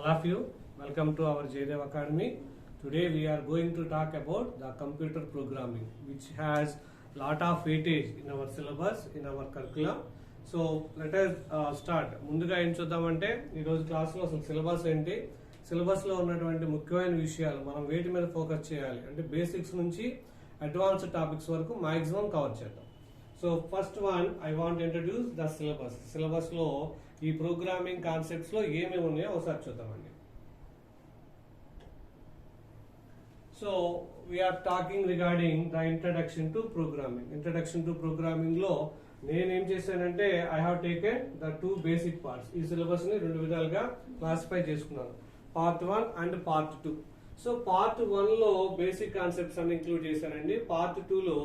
All of you, welcome to our Jaydev Academy. Today we are going to talk about the computer programming, which has lot of weightage in our syllabus, in our curriculum. So let us start. ముందుగా ఏం చూద్దామంటే ఈ రోజు class లో అసలు syllabus ఏంటి, syllabus లో ఉన్నటువంటి ముఖ్యమైన విషయాలు మనం వేటి మీద ఫోకస్ చేయాలి అంటే బేసిక్స్ నుంచి అడ్వాన్స్డ్ టాపిక్స్ వరకు మాక్సిమం కవర్ చేద్దాం. So first one I want introduce the syllabus. Syllabus లో ఈ ప్రోగ్రామింగ్ కాన్సెప్ట్స్ లో ఏమేమి ఉన్నాయో ఒకసారి చూద్దామండి. So we are talking regarding the introduction to programming. Introduction to programming లో నేనేం చేశానంటే I have taken the two basic parts. ఈ సిలబస్ ని రెండు విధాలుగా క్లాసిఫై చేసుకున్నాను, part 1 and part 2. So part 1 లో బేసిక్ కాన్సెప్ట్స్ అన్ని ఇంక్లూడ్ చేశానండి. పార్ట్ 2 లో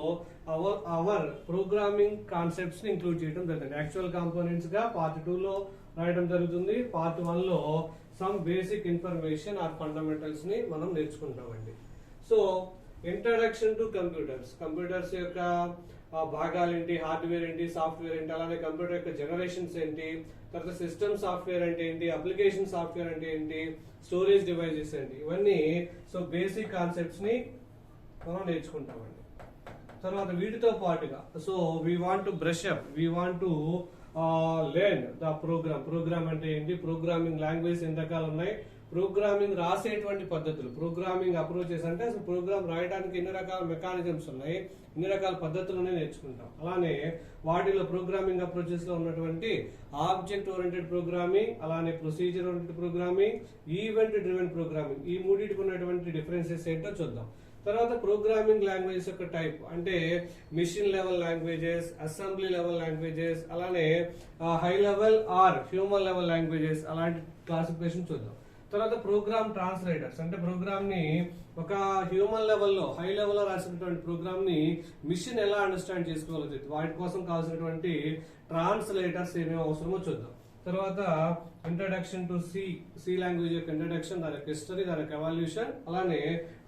అవర్ ప్రోగ్రామింగ్ కాన్సెప్ట్స్ ని ఇంక్లూడ్ చేయడం జరిగింది. యాక్చువల్ కాంపోనెంట్స్ గా పార్ట్ 2 లో రాయడం జరుగుతుంది. పార్ట్ 1 లో some basic information or fundamentals ని మనం నేర్చుకుంటామండి. So introduction to computers, computers యొక్క భాగాలు ఏంటి, హార్డ్వేర్ ఏంటి, సాఫ్ట్వేర్ ఏంటి, అలానే కంప్యూటర్ యొక్క జనరేషన్స్ ఏంటి, తర్వాత సిస్టమ్ సాఫ్ట్వేర్ అంటే ఏంటి, అప్లికేషన్ సాఫ్ట్వేర్ అంటే ఏంటి, స్టోరేజ్ డివైజెస్ ఏంటి, ఇవన్నీ సో బేసిక్ కాన్సెప్ట్స్ ని మనం నేర్చుకుంటామండి. తర్వాత వీటితో పాటుగా so we want to brush up, we want to learn the program అంటే ఏంటి, ప్రోగ్రామింగ్ లాంగ్వేజ్ ఎన్ని రకాలు ఉన్నాయి, ప్రోగ్రామింగ్ రాసేటువంటి పద్ధతులు, ప్రోగ్రామింగ్ అప్రోచెస్ అంటే అసలు ప్రోగ్రామ్ రాయడానికి ఎన్ని రకాల మెకానిజమ్స్ ఉన్నాయి, ఎన్ని రకాల పద్ధతులనే నేర్చుకుంటాం. అలానే వాటిలో ప్రోగ్రామింగ్ అప్రోచెస్ లో ఉన్నటువంటి ఆబ్జెక్ట్ ఓరియంటెడ్ ప్రోగ్రామింగ్, అలానే procedure oriented programming, event driven programming, ఈ మూడింటికి ఉన్నటువంటి డిఫరెన్సెస్ ఏంటో చూద్దాం. తర్వాత ప్రోగ్రామింగ్ లాంగ్వేజెస్ యొక్క టైప్ అంటే machine level languages, assembly level languages, అలానే high level or human level languages, అలాంటి క్లాసిఫికేషన్ చూద్దాం. తర్వాత ప్రోగ్రామ్ ట్రాన్స్లేటర్స్ అంటే ప్రోగ్రామ్ ని ఒక హ్యూమన్ లెవెల్లో హై లెవెల్లో రాసినటువంటి ప్రోగ్రామ్ ని మిషన్ ఎలా అండర్స్టాండ్ చేసుకోగలుగుతుంది, వాటి కోసం కావాల్సినటువంటి ట్రాన్స్లేటర్స్ ఏమేమి అవసరమో చూద్దాం. తర్వాత ఇంట్రడక్షన్ టు సి లాంగ్వేజ్ యొక్క ఇంట్రడక్షన్, దాని యొక్క హిస్టరీ, దాని యొక్క ఎవల్యూషన్, అలానే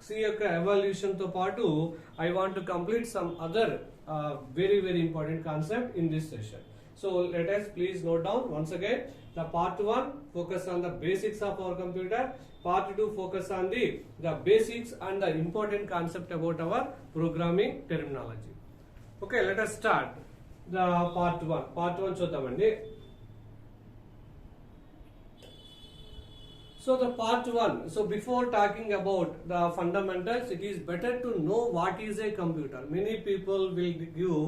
సి యొక్క ఎవల్యూషన్ తో పాటు I want to complete some other very important concept in this session. So let us please note down once again, the part 1 focus on the basics of our computer, part 2 focus on the basics and the important concept about our programming terminology. Okay, let us start the part 1. Part 1 చూద్దామండి. So the part 1, so before talking about the fundamentals, it is better to know what is a computer. Many people will give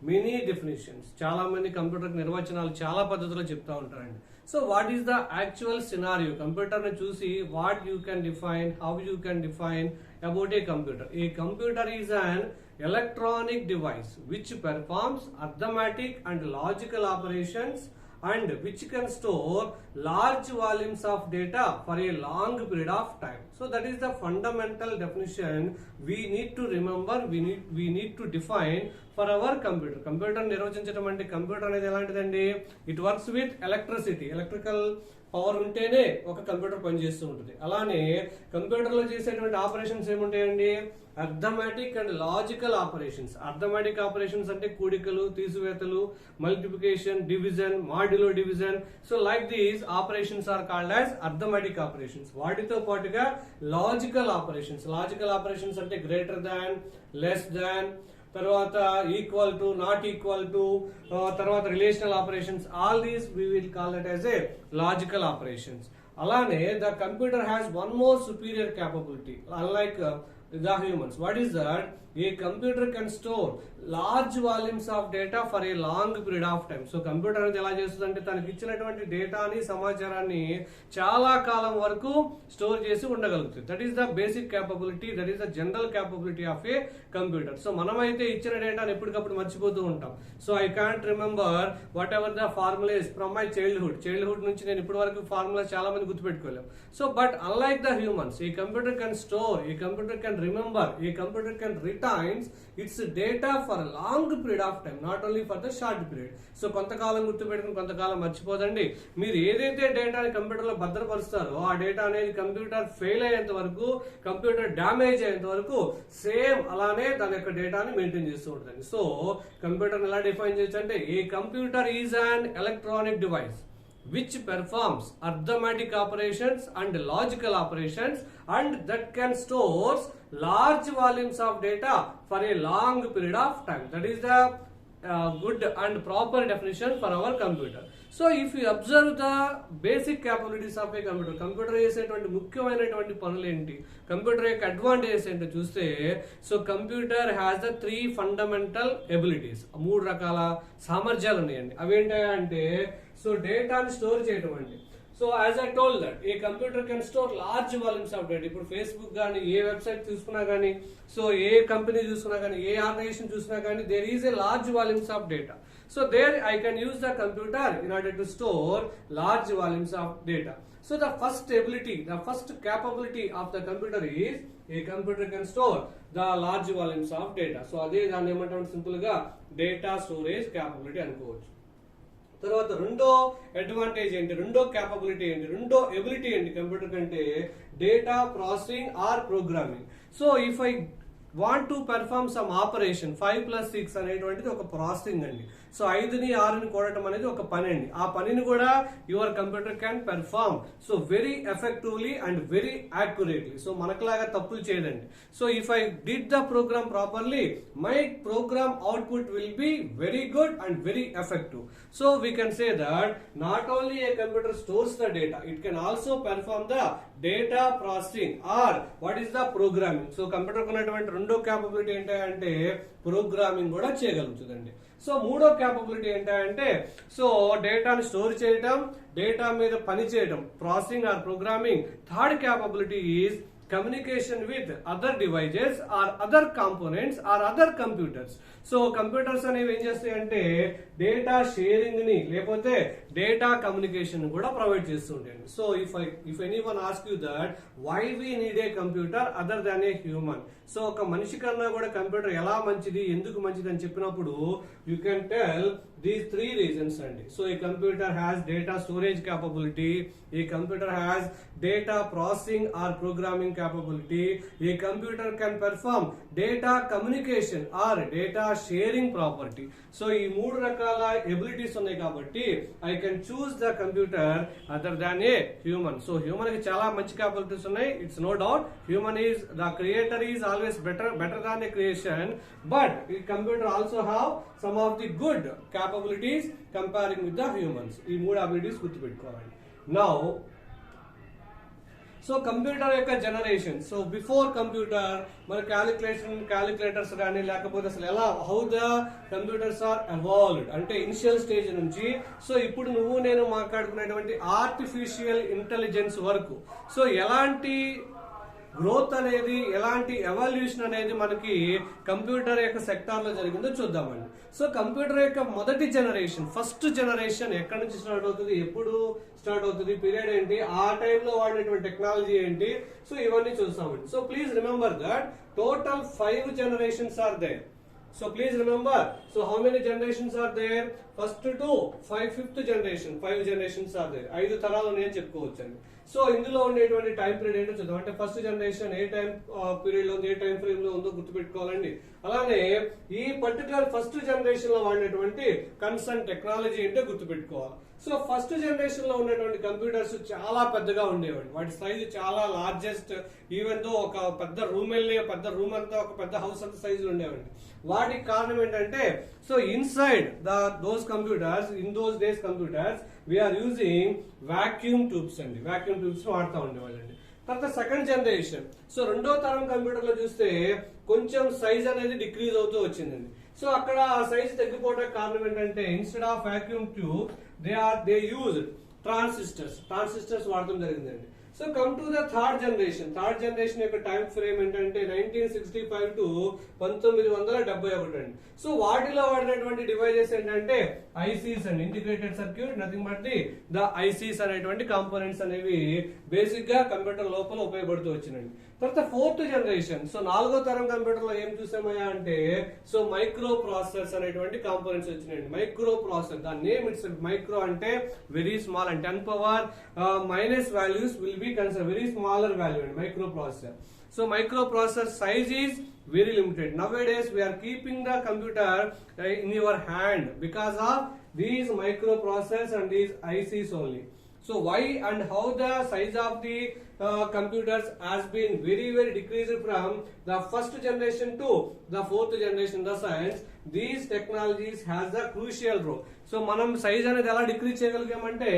many definitions. చాలా మంది computer నిర్వచనాలు చాలా పద్ధతుల్లో చెప్తా ఉంటారండి. So what is the actual scenario? Computer ని చూసి what you can define, how you can define about a computer. A computer is an electronic device which performs arithmetic and logical operations and which can store large volumes of data for a long period of time. So that is the fundamental definition we need to remember, we need to define for our computer. Computer నిర్వచించడం అంటే computer అనేది ఎలాంటిదండి, it works with electricity, electrical power ఉంటేనే ఒక computer పనిచేస్తూ ఉంటుంది. అలానే computer లో చేసేటువంటి ఆపరేషన్స్ ఏముంటాయండి, arithmetic and logical operations. Arithmetic operations అంటే కూడికలు, తీసివేతలు, multiplication, division, modulo division. So like these operations are called as arithmetic operations. వాటితో పాటుగా లాజికల్ ఆపరేషన్స్, లాజికల్ ఆపరేషన్స్ అంటే గ్రేటర్ దాన్, లెస్ దాన్, తర్వాత equal to, not equal to, తర్వాత relational operations, all these we will call it as a logical operations. అలానే the computer has one more superior capability unlike the humans. What is that? A computer can store large volumes of data for a long period of time. So computer అనేది ఎలా చేస్తుందంటే తనకి ఇచ్చినటువంటి డేటాని, సమాచారాన్ని చాలా కాలం వరకు స్టోర్ చేసి ఉండగలుగుతుంది. That is the basic capability, that is the general capability of a computer. So మనమైతే ఇచ్చిన డేటాని ఎప్పటికప్పుడు మర్చిపోతూ ఉంటాం. So I can't remember whatever the formulas from my childhood నుంచి నేను ఇప్పటి వరకు ఫార్ములాస్ చాలా మంది గుర్తుపెట్టుకోలేము. So but unlike the humans, a computer can store, a computer can remember, a computer can retains its data for long period of time, not only for the short period. So కొంతకాలం గుర్తుపెట్టుకుని కొంతకాలం మర్చిపోదండి. మీరు ఏదైతే డేటాని computer లో భద్రపరుస్తారో ఆ data అనేది computer fail అయ్యేంత వరకు, కంప్యూటర్ డ్యామేజ్ అయ్యేంత వరకు సేమ్ అలానే దాని యొక్క డేటాని మెయింటైన్ చేస్తూ ఉంటుంది. సో కంప్యూటర్ ఎలా డిఫైన్ చేయొచ్చు అంటే a computer is an electronic device which performs arithmetic operations and logical operations and that can stores large volumes of data for a long period of time. That is the good and proper definition for our computer. So if you observe the basic capabilities of a computer చేసేటువంటి ముఖ్యమైనటువంటి పనులు ఏంటి, computer యొక్క advantages ఏంటో చూస్తే, so computer has the 3 fundamental abilities, 3 రకాల సామర్థ్యాలు ఉన్నాయండి. అవి ఏంటంటే, సో డేటాని స్టోర్ చేయడం అండి. So as I told that A computer can store large volumes of data. ఇప్పుడు ఫేస్బుక్ కానీ, ఏ వెబ్సైట్ చూసుకున్నా కానీ, సో ఏ కంపెనీ చూసుకున్నా కానీ, ఏ ఆర్గనైజేషన్ చూసినా కానీ, there is a large volumes of data. So there I can use the computer in order to store large volumes of data. So the first ability, the first capability of the computer is a computer can store the large volumes of data. So అదే దాన్ని ఏమంటాం simple గా data storage capability అనుకోవచ్చు. తర్వాత రెండో advantage ఏంటి, రెండో capability ఏంటి, రెండో ఎబిలిటీ ఏంటి కంప్యూటర్ కంటే, data processing are programming. So if I want to perform some operation 5+6 అనేటువంటిది ఒక ప్రాసెసింగ్ అండి. సో 5ని 6ని కూడటం అనేది ఒక పని అండి. ఆ పనిని కూడా your computer can perform so very effectively and very accurately. So మనకులాగా తప్పులు చేయదండి. So if I did the program properly, my program output will be very good and very effective. So we can say that not only a computer stores the data, it can also perform the data processing or what is the programming. So computer ఉన్నటువంటి రెండో capability ఏంటంటే programming కూడా చేయగలుగుతుందండి. So మూడో capability ఏంటంటే, so డేటాని store చేయటం, data మీద పని చేయడం, processing are programming. Third capability is communication with other devices or other components or other computers. So computers అనేవి ఏం చేస్తాయి అంటే డేటా షేరింగ్ ని లేకపోతే డేటా కమ్యూనికేషన్ కూడా ప్రొవైడ్ చేస్తూ ఉంటాయండి. So if anyone ask you that why we need a computer other than a human. So ఒక మనిషి కన్నా కూడా కంప్యూటర్ ఎలా మంచిది, ఎందుకు మంచిది అని చెప్పినప్పుడు you can tell these 3 reasons అండి. So a computer has data storage capability, a computer has data processing or programming capability, a computer can perform data communication or data sharing property. So ఈ 3 రకాల abilities ఉన్నాయి కాబట్టి I can choose the computer other than a human. So human కి చాలా మంచి capabilities ఉన్నాయి, it's no doubt. Human is the creator is always better than a creation, but a computer also have some of the good capabilities comparing with the humans. ఈ 3 abilities గుర్తుపెట్టుకోవాలి. Now so computer యొక్క generation. So before computer మన calculators కానీ లేకపోతే అసలు ఎలా how the computers are evolved అంటే initial stage నుంచి సో ఇప్పుడు నువ్వు నేను మాట్లాడుకునేటువంటి ఆర్టిఫిషియల్ ఇంటెలిజెన్స్ వరకు సో ఎలాంటి గ్రోత్ అనేది, ఎలాంటి ఎవల్యూషన్ అనేది మనకి కంప్యూటర్ యొక్క సెక్టార్ లో జరిగిందో చూద్దామండి. సో కంప్యూటర్ యొక్క మొదటి జనరేషన్, ఫస్ట్ జనరేషన్ ఎక్కడి నుంచి స్టార్ట్ అవుతుంది, ఎప్పుడు స్టార్ట్ అవుతుంది, పీరియడ్ ఏంటి, ఆ టైంలో వాడినటువంటి టెక్నాలజీ ఏంటి, సో ఇవన్నీ చూస్తామండి. So please remember that total 5 generations are there. So please remember, so how many generations are there? First to 5th generation, 5 generations are there. 5 తరాలు నేను చెప్పుకోవచ్చండి. సో ఇందులో ఉండేటువంటి టైం పీరియడ్ ఏంటో చూద్దాం. అంటే ఫస్ట్ జనరేషన్ ఏ టైం పీరియడ్ లో ఉంది, ఏ time frame లో ఉందో గుర్తుపెట్టుకోవాలండి. అలానే ఈ పర్టికులర్ ఫస్ట్ జనరేషన్ లో వాడినటువంటి కన్సర్న్ టెక్నాలజీ ఏంటో గుర్తుపెట్టుకోవాలి. సో ఫస్ట్ జనరేషన్ లో ఉన్నటువంటి కంప్యూటర్స్ చాలా పెద్దగా ఉండేవాడు, వాటి సైజు చాలా లార్జెస్ట్, ఈవెన్ దో ఒక పెద్ద రూమ్ అంతా ఒక పెద్ద హౌస్ అంత సైజులు ఉండేవండి. వాటికి కారణం ఏంటంటే so inside those computers, in those days computers we are using vacuum tubes అండి. వాక్యూమ్ ట్యూబ్స్ వాడుతూ ఉండేవాళ్ళండి. తర్వాత సెకండ్ జనరేషన్, సో రెండో తరం కంప్యూటర్ లో చూస్తే కొంచెం సైజ్ అనేది డిక్రీజ్ అవుతూ వచ్చిందండి. సో అక్కడ ఆ సైజ్ తగ్గిపోవడానికి కారణం ఏంటంటే instead of vacuum tube they use transistors వాడటం జరిగిందండి. So come to the third generation యొక్క టైం ఫ్రేమ్ ఏంటంటే 1965 to 1971 అండి. సో వాటిలో వాడినటువంటి డివైజెస్ ఏంటంటే ఐసీస్ అండి, integrated circuit, nothing but the ICs అనేటువంటి కాంపోనెంట్స్ అనేవి బేసిక్ గా కంప్యూటర్ లోపల ఉపయోగపడుతూ వచ్చినండి. తర్వాత ఫోర్త్ జనరేషన్, సో 4వ తరం కంప్యూటర్ లో ఏం చూసామయ్యా అంటే సో మైక్రో ప్రాసెసర్స్ అనేటువంటి కాంపోనెంట్స్ వచ్చినాయండి. మైక్రో ప్రాసెసర్, దాని నేమ్ ఇట్స్ మైక్రో అంటే very small and 10 power minus values will be considered very smaller value and microprocessor. So microprocessor size is very limited. Nowadays we are keeping the computer in your hand because of these microprocessors and these ICs only. So why and how the size of the computers has been very decreased from the first generation to the fourth generation in the science. These technologies has a crucial role. So మనం size అనేది ఎలా decrease చేయగలిగామంటే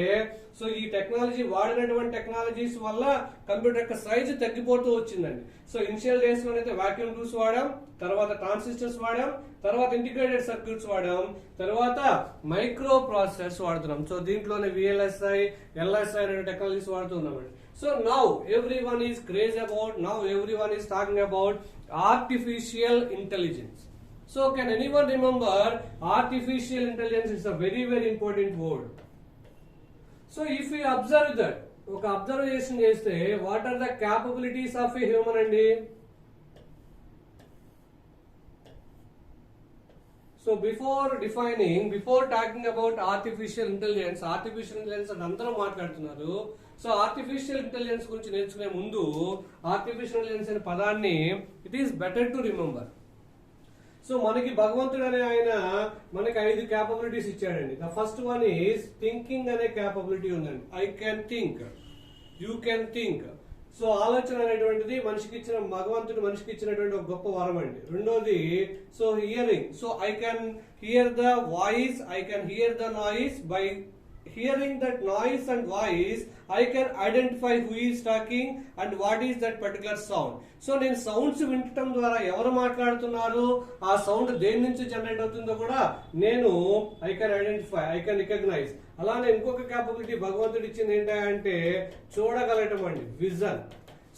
so ఈ technology వాడినటువంటి technologies వల్ల computer యొక్క size తగ్గిపోతూ వచ్చిందండి. సో ఇనిషియల్ డేస్ లోనైతే వాక్యూమ్ ట్యూబ్స్ వాడాం, తర్వాత ట్రాన్సిస్టర్స్ వాడాం, తర్వాత ఇంటిగ్రేటెడ్ సర్క్యూట్స్ వాడాం, తర్వాత మైక్రో ప్రాసెసర్స్ వాడుతున్నాం. సో దీంట్లోనే VLSI, LSI అనే టెక్నాలజీస్ వాడుతున్నామండి. So now everyone is crazy about, now everyone is talking about artificial intelligence. So can anyone remember artificial intelligence is a very important word. So if we observe that, ఒక observation చేస్తే what are the capabilities of a human అండి? So before talking about artificial intelligence అని అందరూ మాట్లాడుతున్నారు. So artificial intelligence గురించి నేర్చుకునే ముందు artificial intelligence అనే పదాన్ని it is better to remember. So మనకి భగవంతుడు అనే ఆయన మనకి 5 క్యాపబిలిటీస్ ఇచ్చాడండి. The first one is thinking అనే క్యాపబిలిటీ ఉందండి. I can think, you can think. So ఆలోచన అనేటువంటిది భగవంతుడు మనిషికి ఇచ్చినటువంటి ఒక గొప్ప వరం అండి. రెండోది so hearing. So I can hear the voice, I can hear the noise. By hearing that noise and voice, I can identify who is talking and what is that particular sound. So నేను sounds వినటం ద్వారా ఎవరు మాట్లాడుతున్నారు, ఆ sound దేని నుంచి generate అవుతుందో కూడా నేను I can identify, I can recognise. అలానే ఇంకొక క్యాపబిలిటీ భగవంతుడు ఇచ్చింది ఏంటంటే చూడగలటం అండి, విజన్.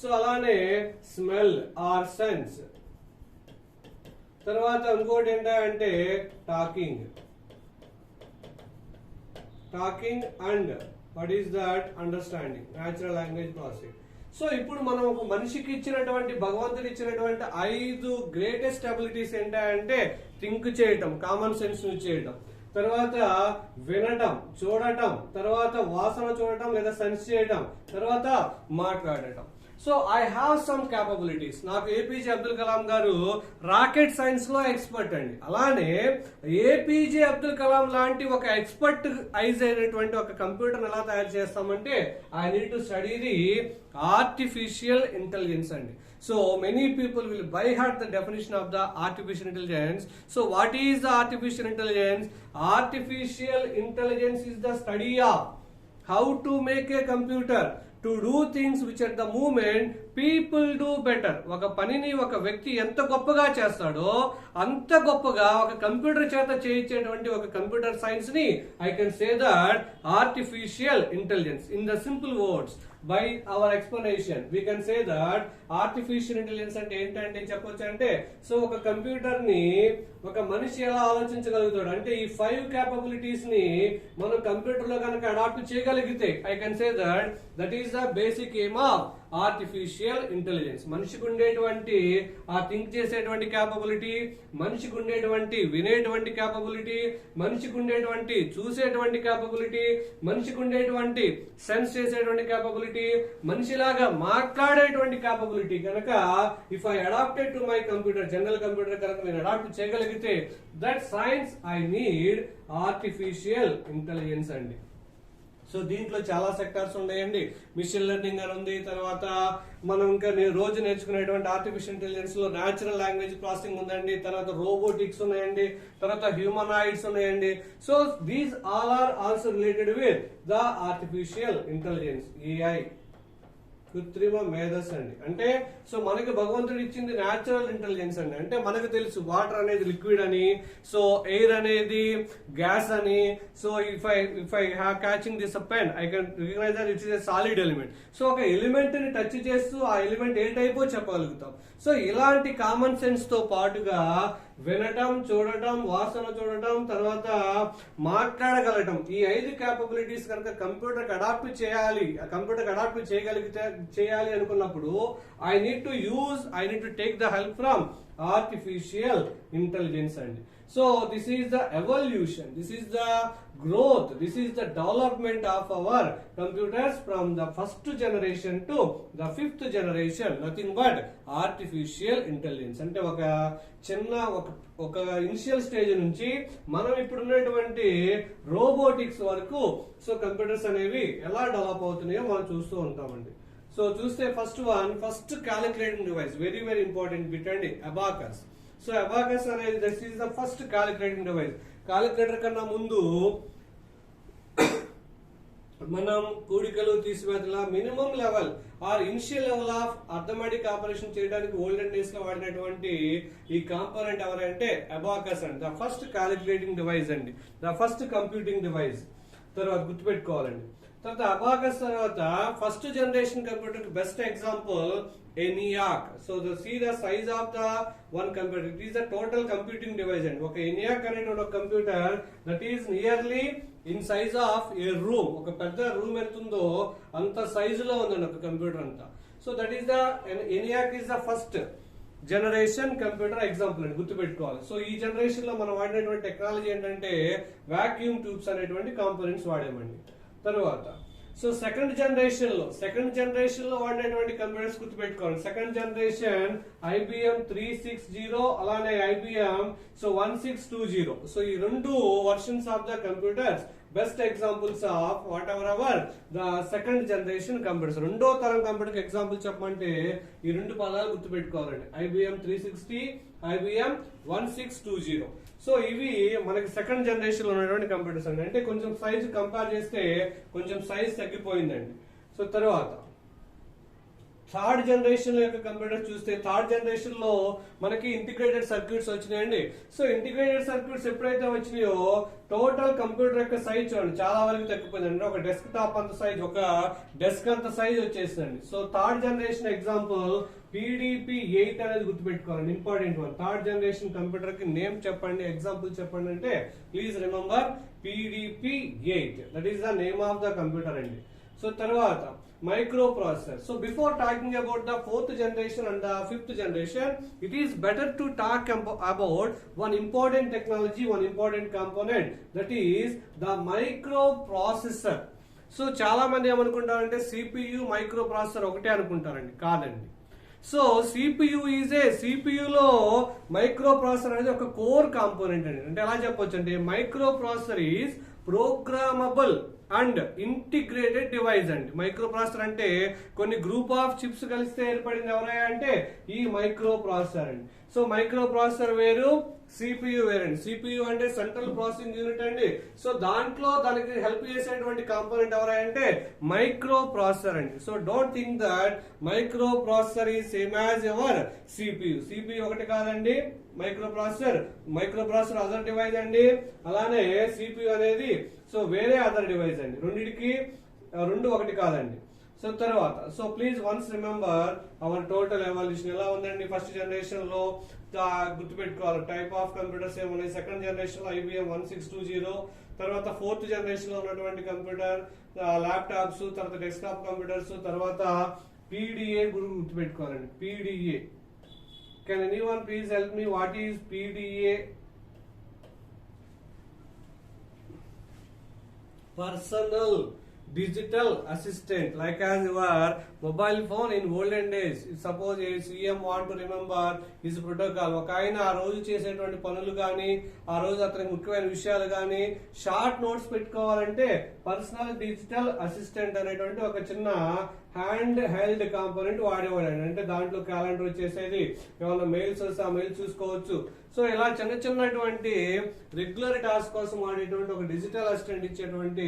సో అలానే స్మెల్ ఆర్ సెన్స్. తర్వాత ఇంకోటి ఏంటంటే talking and what is that understanding, natural language processing. So ఇప్పుడు మనం ఒక మనిషికి ఇచ్చినటువంటి భగవంతుడు ఇచ్చినటువంటి 5 గ్రేటెస్ట్ అబిలిటీస్ ఏంటంటే థింక్ చేయటం, కామన్ సెన్స్ యూజ్ చేయటం, తర్వాత వినటం, చూడటం, తర్వాత వాసన చూడటం లేదా సెన్స్ చేయటం, తర్వాత మాట్లాడటం. So I have some capabilities. నాకు ఏపీజే అబ్దుల్ కలాం గారు రాకెట్ సైన్స్ లో ఎక్స్పర్ట్ అండి. అలానే ఏపీజే అబ్దుల్ కలాం లాంటి ఒక ఎక్స్పర్ట్ ఐజ్ అయినటువంటి ఒక కంప్యూటర్ ఎలా తయారు చేస్తామంటే I need to study the artificial intelligence అండి. So many people will by heart the definition of the artificial intelligence. So what is the artificial intelligence? Artificial intelligence is the study of how to make a computer to do things which at the moment people do better. ఒక పనిని ఒక వ్యక్తి ఎంత గొప్పగా చేస్తాడో అంత గొప్పగా ఒక కంప్యూటర్ చేత చేయించేటువంటి ఒక కంప్యూటర్ సైన్స్ ని I can say that artificial intelligence. In the simple words by our explanation we can say that artificial intelligence అంటే ఏంటంటే చెప్పొచ్చు అంటే సో ఒక కంప్యూటర్ ని ఒక మనిషి ఎలా ఆలోచించగలుగుతాడు అంటే ఈ 5 క్యాపబిలిటీస్ ని మనం కంప్యూటర్ లో కనుక అడాప్ట్ చేయగలిగితే I can say that is the basic aim of artificial intelligence. మనిషికి ఉండేటువంటి ఆ థింక్ చేసేటువంటి క్యాపబిలిటీ, మనిషికి ఉండేటువంటి వినేటువంటి క్యాపబిలిటీ, మనిషికి ఉండేటువంటి చూసేటువంటి క్యాపబిలిటీ, మనిషికి ఉండేటువంటి సెన్స్ చేసేటువంటి క్యాపబిలిటీ, మనిషిలాగా మాట్లాడేటువంటి క్యాపబిలిటీ కనుక if I adapted to my computer, general computer కనుక నేను అడాప్ట్ చేయగలిగితే that science I need artificial intelligence అండి. సో దీంట్లో చాలా సెక్టార్స్ ఉన్నాయండి. మిషన్ లెర్నింగ్ అని ఉంది, తర్వాత మనం ఇంకా రోజు నేర్చుకునేటువంటి ఆర్టిఫిషియల్ ఇంటెలిజెన్స్ లో న్యాచురల్ లాంగ్వేజ్ ప్రాసెసింగ్ ఉందండి, తర్వాత రోబోటిక్స్ ఉన్నాయండి, తర్వాత హ్యూమనాయిడ్స్ ఉన్నాయండి. So these all are also related with the artificial intelligence, AI, కృత్రిమ మేధస్ అండి. అంటే సో మనకి భగవంతుడు ఇచ్చింది న్యాచురల్ ఇంటెలిజెన్స్ అండి. అంటే మనకు తెలుసు వాటర్ అనేది లిక్విడ్ అని, సో ఎయిర్ అనేది గ్యాస్ అని. So if I have catching this pen I can recognise that it is a solid element. So ఒక ఎలిమెంట్ ని టచ్ చేస్తూ ఆ ఎలిమెంట్ ఏ టైపో చెప్పగలుగుతాం. సో ఇలాంటి కామన్ సెన్స్ తో పాటుగా వినటం, చూడటం, వాసన చూడటం, తర్వాత మాట్లాడగలటం, ఈ 5 క్యాపబిలిటీస్ కనుక కంప్యూటర్ కి అడాప్ట్ చేయాలి, కంప్యూటర్ కి అడాప్ట్ చేయాలి అనుకున్నప్పుడు I need to take the help from artificial intelligence అండి. So this is the evolution, this is the growth, this is the development of our computers from the first generation to the fifth generation, nothing but artificial intelligence. అంటే ఒక చిన్న ఒక initial stage నుంచి మనం ఇప్పుడు ఉన్నటువంటి robotics వరకు so computers అనేవి ఎలా డెవలప్ అవుతున్నాయో మనం చూస్తూ ఉంటామండి. సో చూస్తే first calculating device, very very important bit అండి, అబాకస్. సో అబాకస్ అనేది this is the first calculating device. Calculator కన్నా ముందు మనం కూడికలు తీసివేతల minimum level or initial level of arithmetic operation చేయడానికి ఓల్డెన్ డేస్ లో వాడినటువంటి ఈ కాంపోనెంట్ ఎవరంటే అబాకస్ అండి. ద ఫస్ట్ క్యాలిక్యులేటింగ్ డివైస్ అండి, ద ఫస్ట్ కంప్యూటింగ్ డివైస్. తర్వాత గుర్తుపెట్టుకోవాలండి. తర్వాత అబాకస్ తర్వాత first generation computer best example ENIAC. So see the size of the one computer. It is the total computing device and ఒక ENIAC అనేటువంటి computer that is nearly in size of a room. ఒక పెద్ద room ఎంత ఉందో అంత సైజులో ఉందండి ఒక కంప్యూటర్ అంతా. So that is the ENIAC is the first generation computer example అని గుర్తుపెట్టుకోవాలి. సో ఈ జనరేషన్ లో మనం వాడినటువంటి టెక్నాలజీ ఏంటంటే వాక్యూమ్ ట్యూబ్స్ అనేటువంటి కాంపోనెంట్స్ వాడామండి. తర్వాత సో సెకండ్ జనరేషన్ లో వాడినటువంటి కంప్యూటర్స్ గుర్తుపెట్టుకోండి. సెకండ్ జనరేషన్ IBM 360 అలానే IBM 1620. సో ఈ రెండు versions of the computers best examples of what ever our the second generation computers. రెండో తరం కంప్యూటర్ ఎగ్జాంపుల్ చెప్పమంటే ఈ రెండు పదాలు గుర్తుపెట్టుకోవాలండి, IBM 360, IBM 1620. సో ఇవి మనకి సెకండ్ జనరేషన్ లో ఉన్నటువంటి కంప్యూటర్స్ అండి. అంటే కొంచెం సైజ్ కంపేర్ చేస్తే కొంచెం సైజ్ తగ్గిపోయిందండి. సో తర్వాత థర్డ్ జనరేషన్ యొక్క కంప్యూటర్ చూస్తే థర్డ్ జనరేషన్ లో మనకి ఇంటిగ్రేటెడ్ సర్క్యూట్స్ వచ్చినాయండి. సో ఇంటిగ్రేటెడ్ సర్క్యూట్స్ ఎప్పుడైతే వచ్చినాయో టోటల్ కంప్యూటర్ యొక్క సైజ్ చూడండి చాలా వరకు తగ్గిపోయిందండి. ఒక డెస్క్ టాప్ అంత సైజ్, ఒక డెస్క్ అంత సైజ్ వచ్చేసిందండి. So third generation example PDP-8 అనేది గుర్తుపెట్టుకోవాలండి, important one. Third generation computer కి నేమ్ చెప్పండి, ఎగ్జాంపుల్ చెప్పండి అంటే please remember PDP-8, that is the name of the computer అండి. సో తర్వాత microprocessor. So before talking about the fourth generation and the fifth generation, it is better to talk about one important technology, one important component, that is the microprocessor. So చాలా మంది ఏమనుకుంటారంటే CPU microprocessor ఒకటే అనుకుంటారండి, కాదండి. So CPU లో microprocessor అనేది ఒక core component అండి. అంటే ఎలా చెప్పొచ్చు అంటే microprocessor is programmable and integrated device అండి. మైక్రోప్రాసెసర్ అంటే కొన్ని గ్రూప్ ఆఫ్ చిప్స్ కలిస్తే ఏర్పడింది ఎవరైనా అంటే ఈ మైక్రోప్రాసెసర్ అండి. సో మైక్రోప్రాసెసర్ వేరు, CPU వేరండి. CPU అంటే సెంట్రల్ ప్రాసెసింగ్ యూనిట్ అండి. సో దాంట్లో దానికి హెల్ప్ చేసేటువంటి కాంపోనెంట్ ఎవరంటే మైక్రోప్రాసెసర్ అండి. So don't think that microprocessor is same as your CPU ఒకటి కాదండి. మైక్రోప్రాసెసర్ అదర్ డివైస్ అండి, అలానే CPU అనేది సో వేరే అదర్ డివైస్ అండి. రెండు ఒకటి కాదండి. సో తర్వాత so please once remember hour total evolution ఎలా ఉందండి. ఫస్ట్ జనరేషన్ లో గుర్తుపెట్టుకోవాలి టైప్ ఆఫ్ కంప్యూటర్స్ ఏమున్నాయి. సెకండ్ జనరేషన్ లో IBM 1620, తర్వాత ఫోర్త్ జనరేషన్ లో ఉన్నటువంటి కంప్యూటర్ ల్యాప్టాప్స్, తర్వాత డెస్క్టాప్ కంప్యూటర్స్, తర్వాత PDA గుర్తుపెట్టుకోవాలండి. PDA, can anyone please help me, what is PDA? Personal digital assistant, like as your mobile phone in olden days. Suppose a CM want to remember his protocol, ఒక ఆయన ఆ రోజు చేసేటువంటి పనులు కానీ ఆ రోజు అతనికి ముఖ్యమైన విషయాలు కానీ షార్ట్ నోట్స్ పెట్టుకోవాలంటే పర్సనల్ డిజిటల్ అసిస్టెంట్ అనేటువంటి ఒక చిన్న హ్యాండ్ హెల్డ్ కాంపోనెంట్ వాడేవాడండి. అంటే దాంట్లో క్యాలెండర్ వచ్చేసేది, ఏమైనా మెయిల్స్ వస్తే ఆ మెయిల్ చూసుకోవచ్చు. సో ఇలా చిన్నటువంటి రెగ్యులర్ టాస్క్ కోసం వాడేటువంటి ఒక డిజిటల్ అసిస్టెంట్ ఇచ్చేటువంటి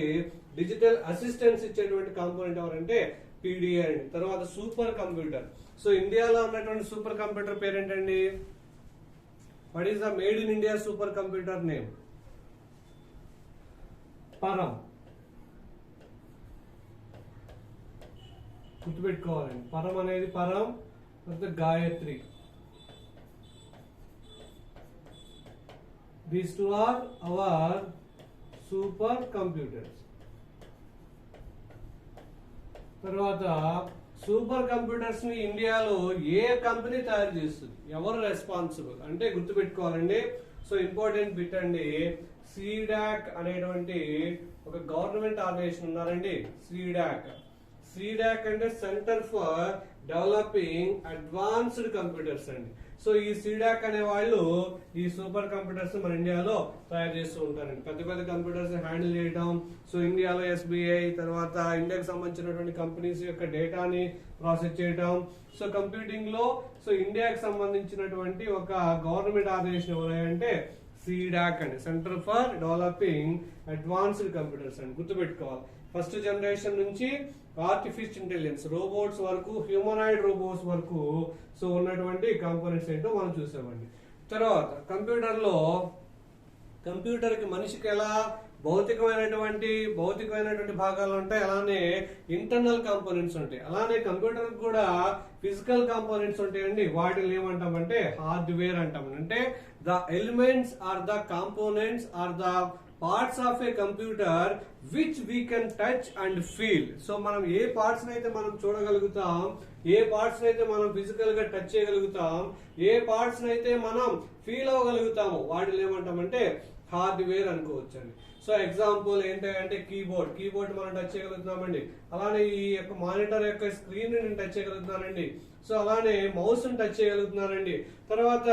డిజిటల్ అసిస్టెన్స్ ఇచ్చేటువంటి కాంపోనెంట్ ఎవరంటే PDA అండి. తర్వాత సూపర్ కంప్యూటర్. సో ఇండియాలో ఉన్నటువంటి సూపర్ కంప్యూటర్ పేరేంటండి? What is the made in India super computer name? పరం. గుర్తుపెట్టుకోవాలండి, పరం అనేది పరం, Gayatri. These two are our super computers. తర్వాత సూపర్ కంప్యూటర్స్ ని ఇండియాలో ఏ కంపెనీ తయారు చేస్తుంది, ఎవరు రెస్పాన్సిబుల్ అంటే గుర్తుపెట్టుకోవాలండి. సో ఇంపార్టెంట్ బిట్ అండి, సీడాక్ అనేటువంటి ఒక గవర్నమెంట్ ఆర్గనైజేషన్ ఉన్నారండి. సీడాక్ అంటే centre for developing advanced computers అండి. సో ఈ సీడాక్ అనే వాళ్ళు ఈ సూపర్ కంప్యూటర్స్ మన ఇండియాలో తయారు చేస్తూ ఉంటారండి. పెద్ద పెద్ద కంప్యూటర్స్ హ్యాండిల్ చేయడం, సో ఇండియాలో SBI తర్వాత ఇండియాకి సంబంధించినటువంటి కంపెనీస్ యొక్క డేటాని ప్రాసెస్ చేయడం. సో కంప్యూటింగ్ లో సో ఇండియాకి సంబంధించినటువంటి ఒక గవర్నమెంట్ ఆర్గనైజేషన్ ఎవరంటే సీడాక్ అండి, centre for developing advanced computers అండి. గుర్తుపెట్టుకోవాలి, ఫస్ట్ జనరేషన్ నుంచి ఆర్టిఫిషియల్ ఇంటెలిజెన్స్ రోబోట్స్ వరకు, హ్యూమనాయిడ్ రోబోట్స్ వరకు సో ఉన్నటువంటి కాంపోనెంట్స్ ఏంటో మనం చూసామండి. తర్వాత కంప్యూటర్ కి మనిషికి ఎలా భౌతికమైనటువంటి భాగాలు ఉంటాయి, అలానే ఇంటర్నల్ కాంపోనెంట్స్ ఉంటాయి. అలానే కంప్యూటర్ కూడా ఫిజికల్ కాంపోనెంట్స్ ఉంటాయండి. వాటిని ఏమంటామంటే హార్డ్వేర్ అంటాం. అంటే the elements or the components or the parts of a computer which we can touch and feel. So మనం ఏ పార్ట్స్ అయితే మనం చూడగలుగుతాం, ఏ పార్ట్స్ అయితే మనం ఫిజికల్ గా టచ్ చేయగలుగుతాం, ఏ పార్ట్స్ అయితే మనం ఫీల్ అవ్వగలుగుతాము, వాటిని ఏమంటామంటే హార్డ్వేర్ అనుకోవచ్చండి. సో ఎగ్జాంపుల్ ఏంటంటే కీబోర్డ్ మనం టచ్ చేయగలుగుతున్నామండి. అలానే ఈ యొక్క మానిటర్ యొక్క స్క్రీన్ నేను టచ్ చేయగలుగుతున్నానండి. సో అలానే మౌస్ టచ్ చేయగలుగుతున్నానండి. తర్వాత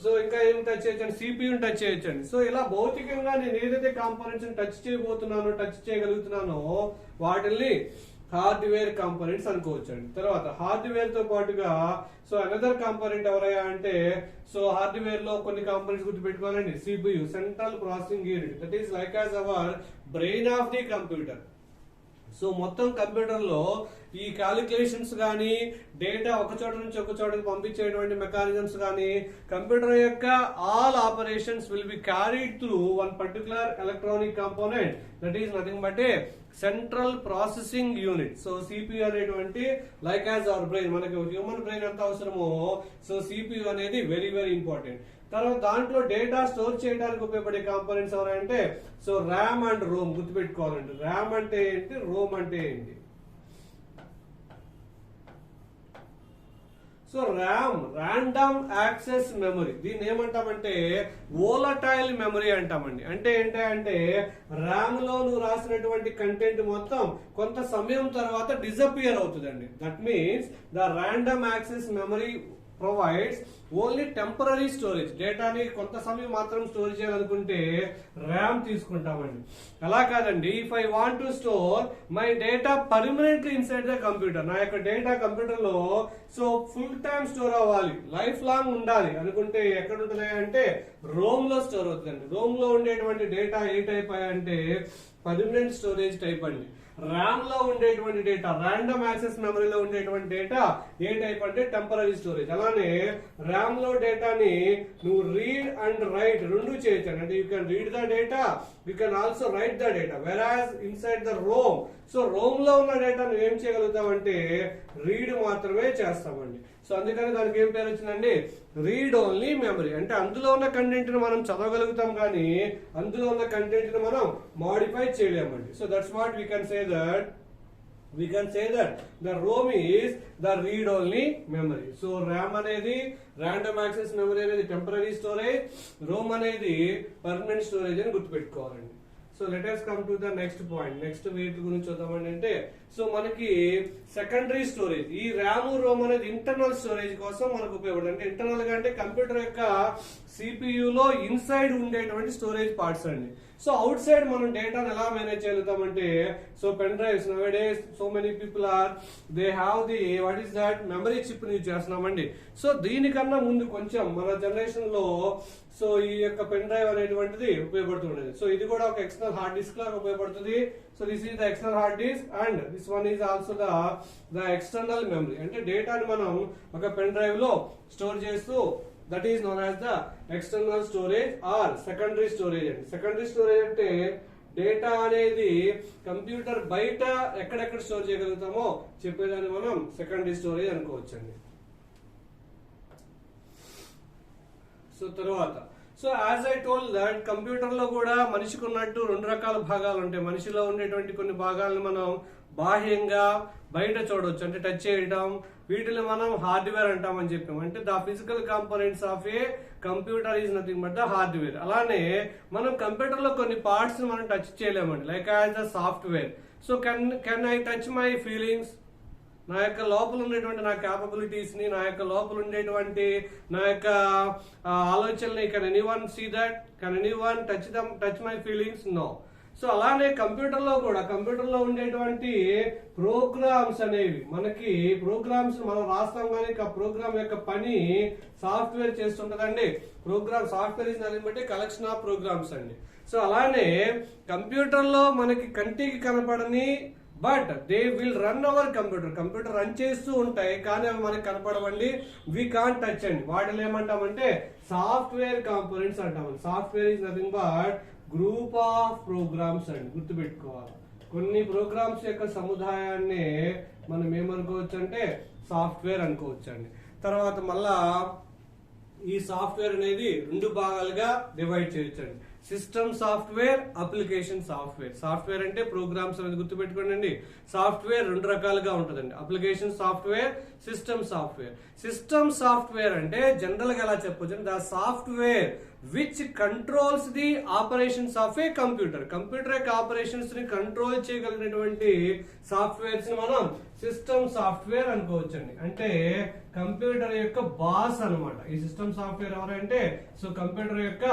సో ఇంకా ఏం టచ్ చేయొచ్చండి, CPU టచ్ చేయొచ్చండి. సో ఇలా భౌతికంగా నేను ఏదైతే కాంపోనెంట్స్ టచ్ చేయగలుగుతున్నానో వాటిని హార్డ్వేర్ కాంపోనెంట్స్ అనుకోవచ్చండి. తర్వాత హార్డ్వేర్ తో పాటుగా సో అనదర్ కాంపోనెంట్ ఎవరయ్యా అంటే సో హార్డ్వేర్ లో కొన్ని కాంపోనెంట్స్ గుర్తుపెట్టుకోవాలండి. CPU central processing unit, that is like as our brain of the computer. So మొత్తం కంప్యూటర్ లో ఈ క్యాలిక్యులేషన్స్ కానీ, డేటా ఒక చోట నుంచి ఒక చోటకి పంపించేటువంటి మెకానిజమ్స్ కానీ, కంప్యూటర్ యొక్క all operations will be carried through one particular electronic component, that is nothing but a central processing unit. So CPU అనేటువంటి లైక్ యాజ్ అవర్ బ్రెయిన్, మనకి హ్యూమన్ బ్రెయిన్ ఎంత అవసరమో సో CPU అనేది వెరీ వెరీ ఇంపార్టెంట్. తర్వాత దాంట్లో data store చేయడానికి ఉపయోగపడే components ఎవరంటే సో ర్యామ్ అండ్ రోమ్. గుర్తుపెట్టుకోవాలండి, ర్యామ్ అంటే ఏంటి, రోమ్ అంటే ఏంటి. సో ర్యాండమ్ యాక్సెస్ మెమరీ, దీన్ని ఏమంటామంటే వోలటైల్ మెమరీ అంటామండి. అంటే ఏంటంటే ర్యామ్ లో నువ్వు రాసినటువంటి కంటెంట్ మొత్తం కొంత సమయం తర్వాత డిసపియర్ అవుతుందండి. That means the random access memory provides only temporary storage. డేటాని కొంత సమయం మాత్రం స్టోర్ చేయాలనుకుంటే ర్యామ్ తీసుకుంటామండి. అలా కాదండి, if I want to store my data permanently inside the computer, నా యొక్క డేటా కంప్యూటర్ లో సో ఫుల్ టైమ్ స్టోర్ అవ్వాలి, లైఫ్ లాంగ్ ఉండాలి అనుకుంటే ఎక్కడ ఉంటుంది అంటే రోమ్ లో స్టోర్ అవుతుందండి. రోమ్ లో ఉండేటువంటి డేటా ఏ టైప్ అంటే పర్మనెంట్ స్టోరేజ్ టైప్ అండి. ర్యామ్ లో ఉండేటువంటి డేటా, ర్యాండమ్ యాక్సెస్ మెమరీలో ఉండేటువంటి డేటా ఏ టైప్ అంటే టెంపరీ స్టోరేజ్. అలానే ర్యామ్ లో డేటాని నువ్వు రీడ్ అండ్ రైట్ రెండు చేయొచ్చు. అంటే you can read the data, you can also write the data. Whereas inside the ROM, so ROM లో ఉన్న డేటా నువ్వు ఏం చేయగలుగుతావంటే రీడ్ మాత్రమే చేస్తామండి. సో అందుకని దానికి ఏం పేరు వచ్చిందండి, రీడ్ ఓన్లీ మెమరీ. అంటే అందులో ఉన్న కంటెంట్ ని మనం చదవగలుగుతాం కానీ అందులో ఉన్న కంటెంట్ ని మనం మాడిఫై చేయలేమండి. So that's what we can say that the ROM is the read only memory. So RAM అనేది random access memory అనేది temporary storage, ROM అనేది permanent storage అని గుర్తుపెట్టుకోవాలండి. So let us come to the next point. Next వీటి గురించి చూద్దామండి. అంటే so మనకి సెకండరీ స్టోరేజ్, ఈ ర్యామ్ రోమ్ అనేది ఇంటర్నల్ స్టోరేజ్ కోసం మనకు ఉపయోగపడుతుంది. అంటే ఇంటర్నల్ గా అంటే కంప్యూటర్ యొక్క CPU లో ఇన్సైడ్ ఉండేటువంటి స్టోరేజ్ పార్ట్స్ అండి. సో అవుట్ సైడ్ మనం డేటాను ఎలా మేనేజ్ చేయగలుగుతామంటే so pen drives, nowadays so many people are they have the what is that memory chip ని యూజ్ చేస్తున్నామండి. సో దీనికన్నా ముందు కొంచెం మన జనరేషన్ లో సో ఈ యొక్క పెన్ డ్రైవ్ అనేటువంటిది ఉపయోగపడుతుండేది. సో ఇది కూడా ఒక ఎక్స్టర్నల్ హార్డ్ డిస్క్ లాగా ఉపయోగపడుతుంది. So this is the external hard disk and this one is also the external memory. అంటే డేటాని మనం ఒక పెన్ డ్రైవ్ లో స్టోర్ చేస్తూ that is known as the external storage are secondary storage అండి. Secondary storage అంటే డేటా అనేది computer బయట ఎక్కడెక్కడ స్టోర్ చేయగలుగుతామో చెప్పేదాన్ని మనం సెకండరీ స్టోరేజ్ అనుకోవచ్చండి. సో తర్వాత so as I told that computer లో కూడా మనిషికి ఉన్నట్టు రెండు రకాల భాగాలు ఉంటాయి. మనిషిలో ఉండేటువంటి కొన్ని భాగాలను మనం బాహ్యంగా బయట చూడవచ్చు, అంటే టచ్ చేయడం, వీటిని మనం హార్డ్వేర్ అంటామని చెప్పాం. అంటే the physical components of a computer is nothing but the hardware. అలానే మనం కంప్యూటర్ లో కొన్ని పార్ట్స్ మనం టచ్ చేయలేమండి, like as the software. So can I touch my feelings, నా యొక్క లోపల ఉండేటువంటి నా క్యాపబిలిటీస్ ని, నా యొక్క లోపల ఉండేటువంటి నా యొక్క ఆలోచనని, can anyone see that, can anyone touch my feelings? No. So అలానే కంప్యూటర్ లో కూడా, కంప్యూటర్ లో ఉండేటువంటి ప్రోగ్రామ్స్ అనేవి, మనకి ప్రోగ్రామ్స్ మనం రాస్తాం కానీ ఆ ప్రోగ్రామ్ యొక్క పని సాఫ్ట్వేర్ చేస్తుంటదండి. Program software is nothing but collection of programs అండి. సో అలానే కంప్యూటర్ లో మనకి కంటికి కనపడని but they will run our computer run చేస్తూ ఉంటాయి కానీ అవి మనకి కనపడవండి, వి కాంట్ టచ్ అండి. వాటిని ఏమంటామంటే సాఫ్ట్వేర్ కాంపోనెంట్స్ అంటామండి. Software is nothing but group of programs అండి, గుర్తుపెట్టుకోవాలి. కొన్ని ప్రోగ్రామ్స్ యొక్క సముదాయాన్ని మనం ఏమనుకోవచ్చు అంటే సాఫ్ట్వేర్ అనుకోవచ్చు అండి. తర్వాత మళ్ళా ఈ సాఫ్ట్వేర్ అనేది రెండు భాగాలుగా డివైడ్ చేయొచ్చండి. System software, application software. Software అంటే ప్రోగ్రామ్స్ అనేది గుర్తుపెట్టుకోండి. సాఫ్ట్వేర్ రెండు రకాలుగా ఉంటుందండి, application software, system software. System software అంటే జనరల్ గా ఎలా చెప్పొచ్చు, the software which controls the operations of a computer. Computer యొక్క ఆపరేషన్స్ ని కంట్రోల్ చేయగలిగినటువంటి సాఫ్ట్వేర్స్ ని మనం సిస్టమ్ సాఫ్ట్వేర్ అనుకోవచ్చండి. అంటే కంప్యూటర్ యొక్క బాస్ అన్నమాట ఈ సిస్టమ్ సాఫ్ట్వేర్. ఎవరంటే సో కంప్యూటర్ యొక్క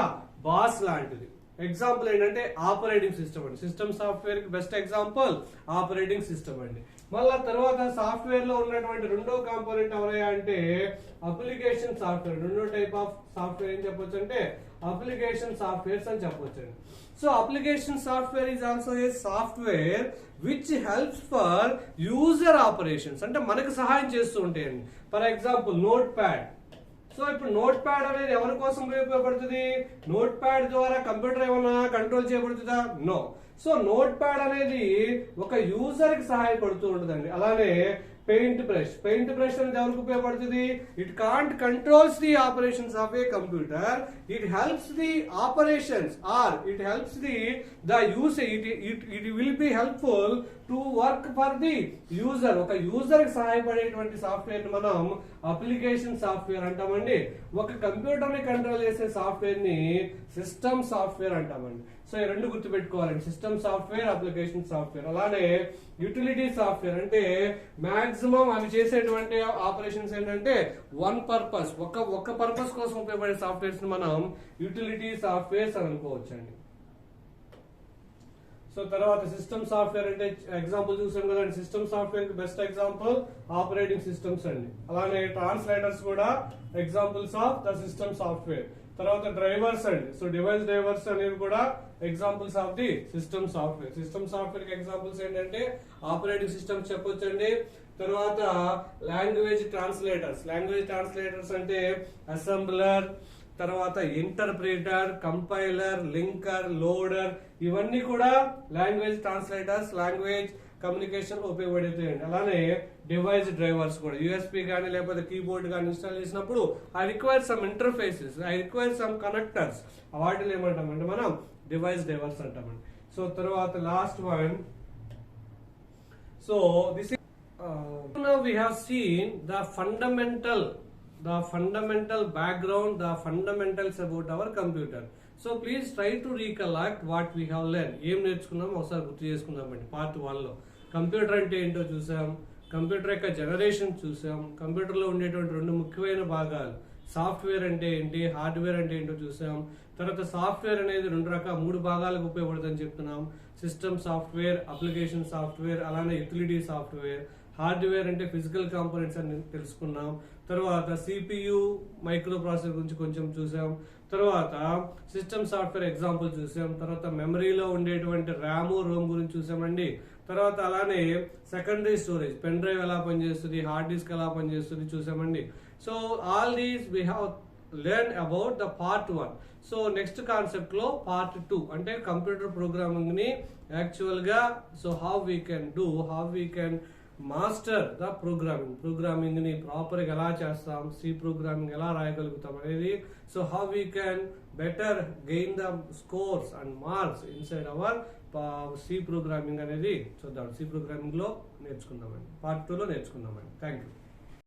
బాస్ లాంటిది. ఎగ్జాంపుల్ ఏంటంటే ఆపరేటింగ్ సిస్టమ్ అండి. సిస్టమ్ సాఫ్ట్వేర్ కి బెస్ట్ ఎగ్జాంపుల్ ఆపరేటింగ్ సిస్టమ్ అండి. మళ్ళా తర్వాత సాఫ్ట్వేర్ లో ఉన్నటువంటి రెండో కాంపోనెంట్ ఎవరయ్యా అంటే అప్లికేషన్ సాఫ్ట్వేర్. రెండో టైప్ ఆఫ్ సాఫ్ట్వేర్ ఏం చెప్పొచ్చు అంటే అప్లికేషన్ సాఫ్ట్వేర్స్ అని చెప్పొచ్చు అండి. So application software is also a software which helps for user operations, అంటే మనకు సహాయం చేస్తూ ఉంటాయండి. For example notepad. So ఇప్పుడు నోట్ ప్యాడ్ అనేది ఎవరి కోసం ఉపయోగపడుతుంది? నోట్ ప్యాడ్ ద్వారా కంప్యూటర్ ఏమైనా కంట్రోల్ చేయబడుతుందా? నో. సో నోట్ ప్యాడ్ అనేది ఒక యూజర్ కి సహాయపడుతూ ఉంటుందండి. అలానే పెయింట్ బ్రష్ అనేది ఎవరికి ఉపయోగపడుతుంది? It can't controls the operations of a computer, it helps the operations or it helps the usage, it will be helpful to work for the user. ఒక యూజర్ కి సహాయపడేటువంటి సాఫ్ట్వేర్ ని మనం అప్లికేషన్ సాఫ్ట్వేర్ అంటామండి. ఒక కంప్యూటర్ ని control చేసే software ని సిస్టమ్ సాఫ్ట్వేర్ అంటామండి. సో ఈ రెండు గుర్తుపెట్టుకోవాలండి, సిస్టమ్ సాఫ్ట్వేర్, అప్లికేషన్ సాఫ్ట్వేర్. అలానే యూటిలిటీ సాఫ్ట్వేర్ అంటే మాక్సిమం అవి చేసేటువంటి ఆపరేషన్స్ ఏంటంటే వన్ పర్పస్, ఒక పర్పస్ కోసం ఉపయోగపడే సాఫ్ట్వేర్స్ ని మనం యూటిలిటీ సాఫ్ట్వేర్స్ అని అనుకోవచ్చు అండి. సో తర్వాత సిస్టమ్ సాఫ్ట్వేర్ అంటే ఎగ్జాంపుల్ చూసాం కదండి. సిస్టమ్ సాఫ్ట్వేర్ కి బెస్ట్ ఎగ్జాంపుల్ ఆపరేటింగ్ సిస్టమ్స్ అండి. అలానే ట్రాన్స్లేటర్స్ కూడా examples of the system software. తర్వాత డ్రైవర్స్ అండి. సో డివైస్ డ్రైవర్స్ అనేవి కూడా examples of the system software. System software కి ఎగ్జాంపుల్స్ ఏంటంటే ఆపరేటింగ్ సిస్టమ్స్ చెప్పొచ్చండి. తర్వాత లాంగ్వేజ్ ట్రాన్స్లేటర్స్ అంటే అసెంబ్లర్, తర్వాత ఇంటర్ప్రిటర్, కంపైలర్, లింకర్, లోడర్, ఇవన్నీ కూడా లాంగ్వేజ్ ట్రాన్స్లేటర్స్, లాంగ్వేజ్ కమ్యూనికేషన్ ఉపయోగపడతాయండి. అలానే డివైస్ డ్రైవర్స్ కూడా యూఎస్పీ కానీ లేకపోతే కీబోర్డ్ కానీ ఇన్స్టాల్ చేసినప్పుడు I require some interfaces, I require some connectors, వాటిని ఏమంటామంటే మనం డివైస్ డ్రైవర్స్ అంటామండి. సో తర్వాత last one. So this now we have seen the fundamental background, the fundamentals about our computer. So please try to recollect what we have learned. ఏం నేర్చుకున్నాం ఒకసారి గుర్తు చేసుకుందామండి. పార్ట్ 1 లో కంప్యూటర్ అంటే ఏంటో చూసాం, కంప్యూటర్ యొక్క జనరేషన్ చూసాం, కంప్యూటర్ లో ఉండేటువంటి రెండు ముఖ్యమైన భాగాలు సాఫ్ట్వేర్ అంటే ఏంటి, హార్డ్వేర్ అంటే ఏంటో చూసాం. తర్వాత సాఫ్ట్వేర్ అనేది మూడు భాగాలకు ఉపయోగపడుతుందని చెప్తున్నాం. సిస్టమ్ సాఫ్ట్వేర్, అప్లికేషన్ సాఫ్ట్వేర్, అలానే యూటిలిటీ సాఫ్ట్వేర్. హార్డ్వేర్ అంటే ఫిజికల్ కాంపోనెంట్స్ అని తెలుసుకున్నాం. తర్వాత సిపియు, మైక్రో ప్రాసెసర్ గురించి కొంచెం చూసాం. తర్వాత సిస్టమ్ సాఫ్ట్వేర్ ఎగ్జాంపుల్ చూసాం. తర్వాత మెమరీలో ఉండేటువంటి ర్యామ్, రోమ్ గురించి చూసామండి. తర్వాత అలానే సెకండరీ స్టోరేజ్, పెన్ డ్రైవ్ ఎలా పనిచేస్తుంది, హార్డ్ డిస్క్ ఎలా పనిచేస్తుంది చూసామండి. So all these we have learn about the part 1. So next concept లో పార్ట్ 2 అంటే కంప్యూటర్ ప్రోగ్రామింగ్ ని యాక్చువల్ గా so how we can master the programming ని ప్రాపర్ గా ఎలా చేస్తాం, సి ప్రోగ్రామింగ్ ఎలా రాయగలుగుతాం అనేది, so how we can better gain the scores and marks inside our C programming అనేది చూద్దాం. సి ప్రోగ్రామింగ్ లో నేర్చుకుందామండి, పార్ట్ 2 లో నేర్చుకుందామండి. Thank you.